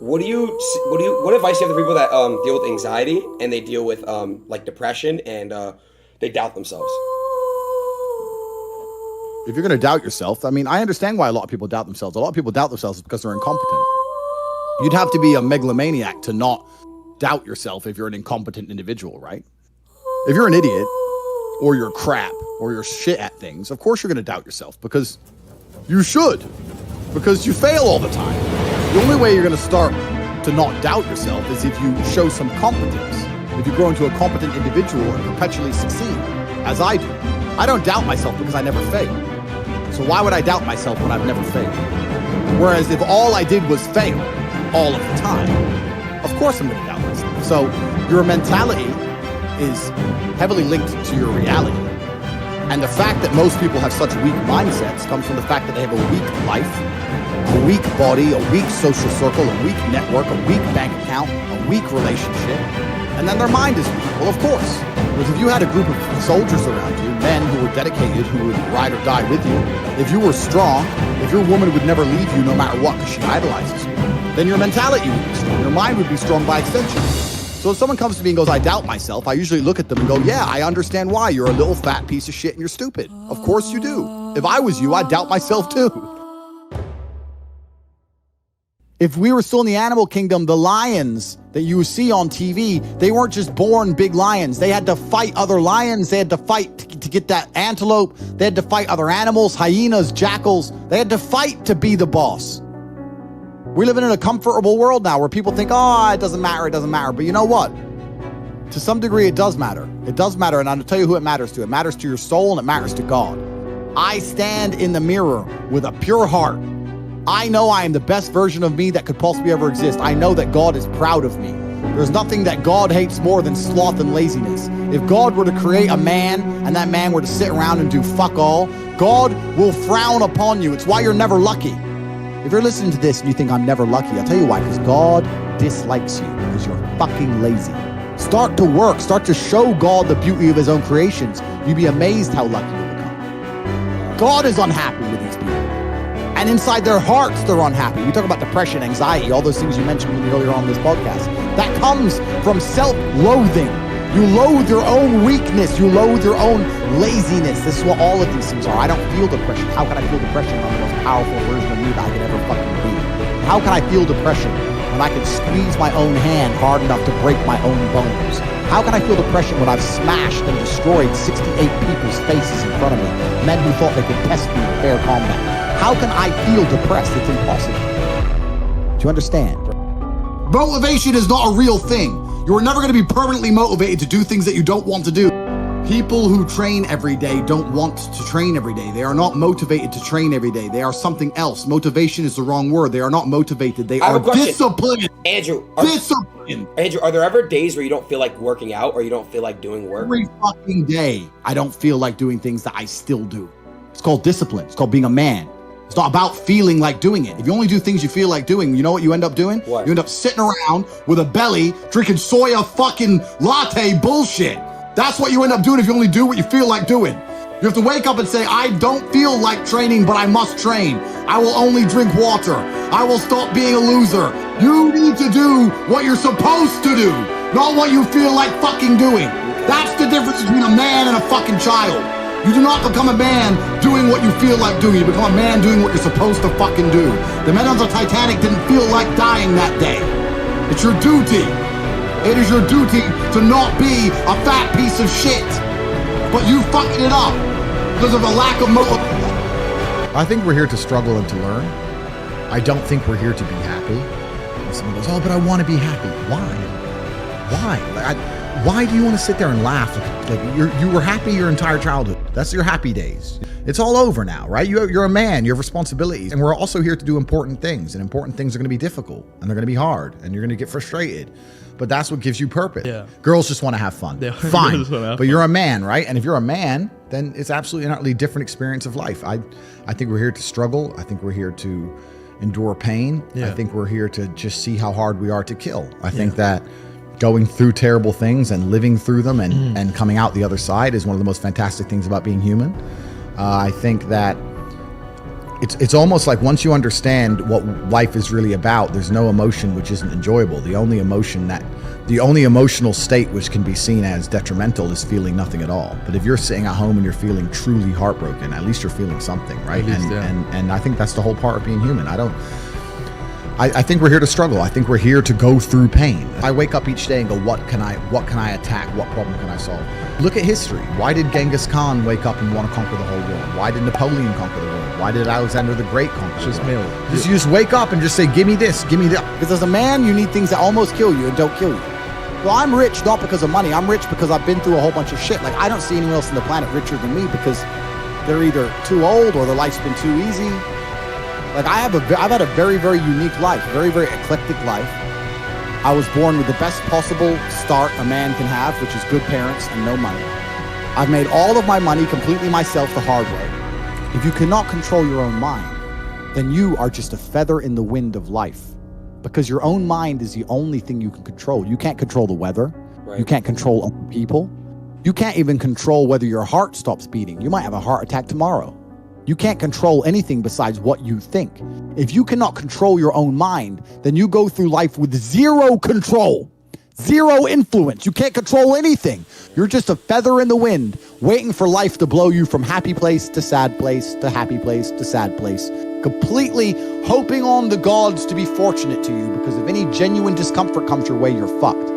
what advice do you have to people that deal with anxiety and they deal with like depression and they doubt themselves? If you're going to doubt yourself, I mean, I understand why a lot of people doubt themselves. A lot of people doubt themselves because they're incompetent. You'd have to be a megalomaniac to not doubt yourself if you're an incompetent individual, right? If you're an idiot or you're crap or you're shit at things, of course you're going to doubt yourself because you should, because you fail all the time. The only way you're going to start to not doubt yourself is if you show some competence. If you grow into a competent individual and perpetually succeed, as I do. I don't doubt myself because I never fail. So why would I doubt myself when I've never failed? Whereas if all I did was fail all of the time, of course I'm going to doubt myself. So your mentality is heavily linked to your reality. And the fact that most people have such weak mindsets comes from the fact that they have a weak life, a weak body, a weak social circle, a weak network, a weak bank account, a weak relationship, and then their mind is weak. Well, of course. Because if you had a group of soldiers around you, men who were dedicated, who would ride or die with you, if you were strong, if your woman would never leave you no matter what because she idolizes you, then your mentality would be strong. Your mind would be strong by extension. So if someone comes to me and goes, I doubt myself, I usually look at them and go, yeah, I understand why. You're a little fat piece of shit and you're stupid. Of course you do. If I was you, I'd doubt myself too. If we were still in the animal kingdom, the lions that you see on TV, they weren't just born big lions. They had to fight other lions. They had to fight to get that antelope. They had to fight other animals, hyenas, jackals. They had to fight to be the boss. We're living in a comfortable world now where people think, oh, it doesn't matter, it doesn't matter. But you know what? To some degree, it does matter. It does matter, and I'll tell you who it matters to. It matters to your soul, and it matters to God. I stand in the mirror with a pure heart. I know I am the best version of me that could possibly ever exist. I know that God is proud of me. There's nothing that God hates more than sloth and laziness. If God were to create a man and that man were to sit around and do fuck all, God will frown upon you. It's why you're never lucky. If you're listening to this and you think I'm never lucky, I'll tell you why, because God dislikes you because you're fucking lazy. Start to work. Start to show God the beauty of his own creations. You'd be amazed how lucky you'll become. God is unhappy with these people. And inside their hearts, they're unhappy. We talk about depression, anxiety, all those things you mentioned earlier on this podcast. That comes from self-loathing. You loathe your own weakness. You loathe your own laziness. This is what all of these things are. I don't feel depression. How can I feel depression when I'm the most powerful version of me that I could ever fucking be? How can I feel depression when I can squeeze my own hand hard enough to break my own bones? How can I feel depression when I've smashed and destroyed 68 people's faces in front of me, men who thought they could test me in fair combat? How can I feel depressed? It's impossible. Do you understand? Motivation is not a real thing. You are never going to be permanently motivated to do things that you don't want to do. People who train every day don't want to train every day. They are not motivated to train every day. They are something else. Motivation is the wrong word. They are not motivated. They are disciplined. Andrew, Disciplined. are there ever days where you don't feel like working out or you don't feel like doing work? Every fucking day, I don't feel like doing things that I still do. It's called discipline. It's called being a man. It's not about feeling like doing it. If you only do things you feel like doing, you know what you end up doing? What? You end up sitting around with a belly, drinking soya fucking latte bullshit. That's what you end up doing if you only do what you feel like doing. You have to wake up and say, I don't feel like training, but I must train. I will only drink water. I will stop being a loser. You need to do what you're supposed to do, not what you feel like fucking doing. That's the difference between a man and a fucking child. You do not become a man doing what you feel like doing. You become a man doing what you're supposed to fucking do. The men on the Titanic didn't feel like dying that day. It's your duty. It is your duty to not be a fat piece of shit. But you fucked it up because of a lack of motivation. I think we're here to struggle and to learn. I don't think we're here to be happy. And someone goes, oh, but I want to be happy. Why? Why do you want to sit there and laugh? Like you were happy your entire childhood. That's your happy days. It's all over now, right? You're a man, you have responsibilities. And we're also here to do important things. And important things are going to be difficult. And they're going to be hard. And you're going to get frustrated. But that's what gives you purpose. Yeah. Girls just want to have fun. Fine. But you're a man, right? And if you're a man, then it's absolutely an utterly different experience of life. I think we're here to struggle. I think we're here to endure pain. Yeah. I think we're here to just see how hard we are to kill. I think that going through terrible things and living through them and coming out the other side is one of the most fantastic things about being human. I think that It's almost like once you understand what life is really about, there's no emotion which isn't enjoyable. The only emotional state which can be seen as detrimental is feeling nothing at all. But if you're sitting at home and you're feeling truly heartbroken, at least you're feeling something, right? And I think that's the whole part of being human. I think we're here to struggle. I think we're here to go through pain. I wake up each day and go, what can I attack? What problem can I solve? Look at history. Why did Genghis Khan wake up and want to conquer the whole world? Why did Napoleon conquer the world? Why did Alexander the Great conquer the world? You just wake up and just say, give me this, give me that. Because as a man, you need things that almost kill you and don't kill you. Well, I'm rich not because of money. I'm rich because I've been through a whole bunch of shit. Like, I don't see anyone else on the planet richer than me because they're either too old or their life's been too easy. Like, I've had a very, very unique life, very, very eclectic life. I was born with the best possible start a man can have, which is good parents and no money. I've made all of my money completely myself the hard way. If you cannot control your own mind, then you are just a feather in the wind of life. Because your own mind is the only thing you can control. You can't control the weather. Right. You can't control other people. You can't even control whether your heart stops beating. You might have a heart attack tomorrow. You can't control anything besides what you think. If you cannot control your own mind, then you go through life with zero control, zero influence. You can't control anything. You're just a feather in the wind, waiting for life to blow you from happy place to sad place to happy place to sad place, completely hoping on the gods to be fortunate to you, because if any genuine discomfort comes your way, you're fucked.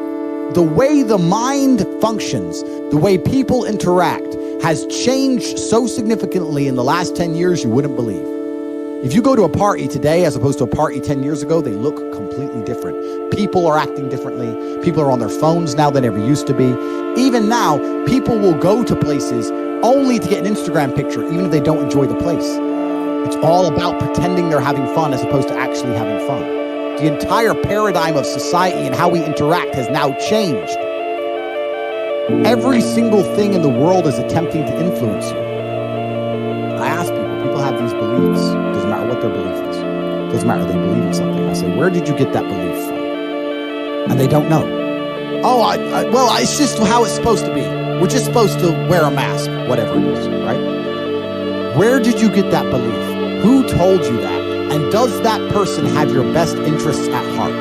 The way the mind functions, the way people interact, has changed so significantly in the last 10 years you wouldn't believe. If you go to a party today as opposed to a party 10 years ago, they look completely different. People are acting differently. People are on their phones now than ever used to be. Even now, people will go to places only to get an Instagram picture, even if they don't enjoy the place. It's all about pretending they're having fun as opposed to actually having fun. The entire paradigm of society and how we interact has now changed. Every single thing in the world is attempting to influence you. I ask people have these beliefs. Doesn't matter what their belief is. Doesn't matter if they believe in something. I say, where did you get that belief from? And they don't know. Oh, well, it's just how it's supposed to be. We're just supposed to wear a mask, whatever it is, right? Where did you get that belief? Who told you that? And does that person have your best interests at heart?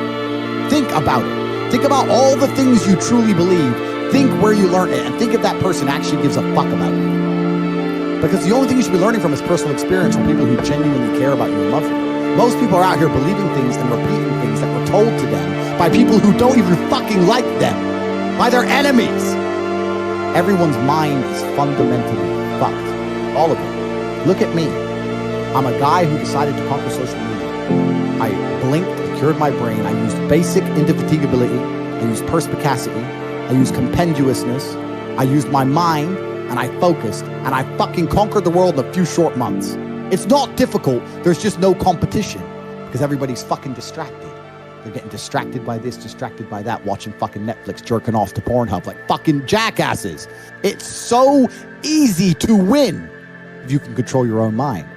Think about it. Think about all the things you truly believe. Think where you learned it, and think if that person actually gives a fuck about you. Because the only thing you should be learning from is personal experience from people who genuinely care about you and love you. Most people are out here believing things and repeating things that were told to them by people who don't even fucking like them, by their enemies. Everyone's mind is fundamentally fucked. All of it. Look at me. I'm a guy who decided to conquer social media. I blinked, I cured my brain. I used basic indefatigability. I used perspicacity. I used compendiousness. I used my mind, and I focused, and I fucking conquered the world in a few short months. It's not difficult. There's just no competition because everybody's fucking distracted. They're getting distracted by this, distracted by that, watching fucking Netflix, jerking off to Pornhub like fucking jackasses. It's so easy to win if you can control your own mind.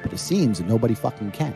But it seems that nobody fucking can.